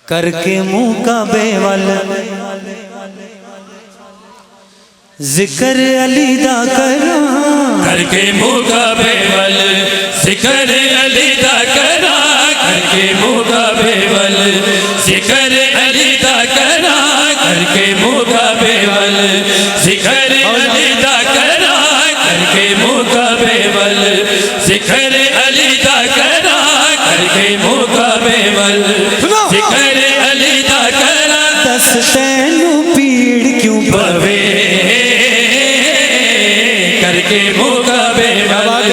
करके मुँह काबे वल जिक्र अली दा करा, करके मुँह काबे वल जिक्र अली दा करा, करके मुँह काबे वल जिक्र अली दा करा, करके मुँह काबे वल जिक्र अली दा करा, करके मुँह काबे वल जिक्र अली दा करा, करके मुँह काबे वल जिक्र अली दा करा। दस तैनू पीड़ क्यों पवे, करके मुँह काबे वल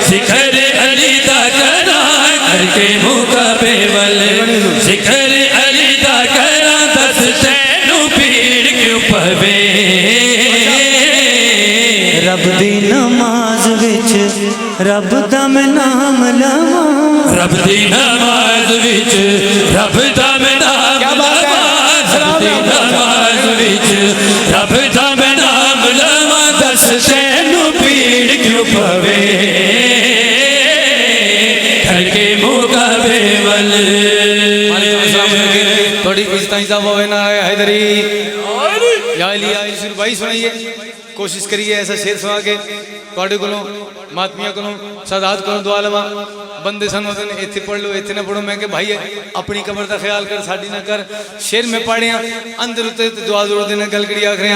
जिक्र अली दा करा, करके मुँह काबे वल जिक्र अली दा करा। दस तैनू पीड़ क्यों पवे, रब दी नमाज विच रब दा मैं नाम लवां, रब दी नमाज विच रब दा मैं नाम लवां, रब दी नमाज विच रब दा मैं नाम लवां। दस तैनू पीड़ क्यों पवे, करके मुँह काबे वल। थोड़ी इज्जत होवे ना हैदरी या अली भाई सुनाइए, कोशिश करिए ऐसा शेर सुना के थोड़े को मातमिया को सादात को दुआ लवा। बंदे सन इतने पढ़ लो इतने ना पढ़ो, मैं कि भाई अपनी कमर का ख्याल कर साड़ी ना कर। शेर में पढ़े अंदर उते दुआ जरूर देना गल करी आखरे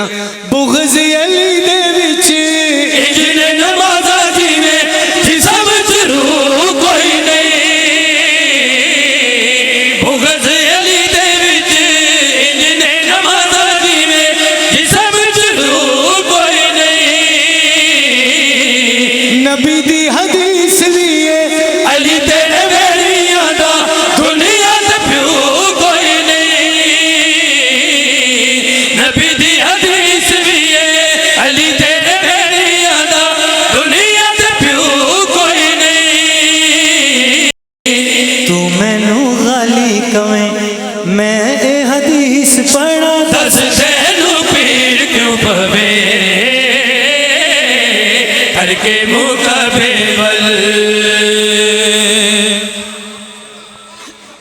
बुग़्ज़ अली दे विच इजने नमाज़ा जीवे जिसम जरूर कोई नहीं, बुग़्ज़ अली दे विच इजने नमाज़ा जीवे जिसम जरूर कोई नहीं। नबी दी हदीस लिए अली तेरे वेलियां दा दुनिया ते प्यो कोई नहीं, नबी दी हदीस भी है अली तेरे वेलियां दा दुनिया ते प्यो कोई नहीं। तू मैनू गाली कवें मैं ए हदीस पढ़ा, दस तैनू पीड़ क्यों पवे, करके मुँह काबे वल।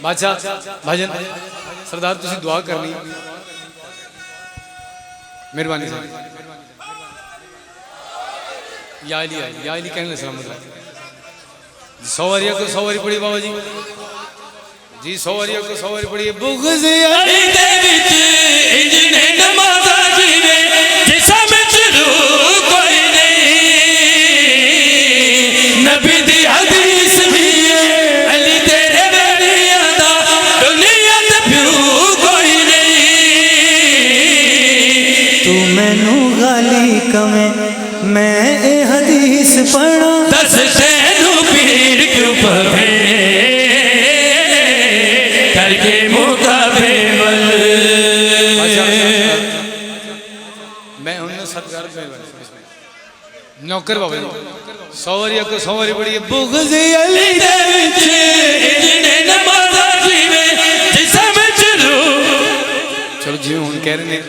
बादशाह भाजन सरदार तुसी दुआ करनी मेहरबानी सर। या अली कहने सलामत रहे। 100 वारिया को 100 वारी पड़ी बाबा जी, 100 वारिया को 100 वारी पड़ी। बुग़्ज़ अली दे विच इजने नमाज़ा जीवे जिसम जरूर कोई नहीं, नबी दी हदीस भी है अली तेरे वेलियां दा दुनिया ते प्यो कोई नहीं। तू मैनू गाली कवें मैं ए हदीस पढ़ा, दस तैनू पीड़ क्यों पवे, करके मुँह काबे वल। मैं उन्हें सत्कार में नौकर बाबा जी 100 वारिया को 100 वारी पड़ी। बुग़्ज़ अली दे विच इजने नमाज़ा जीवे जिसम जरूर। चलो जी हूँ कह रहे हैं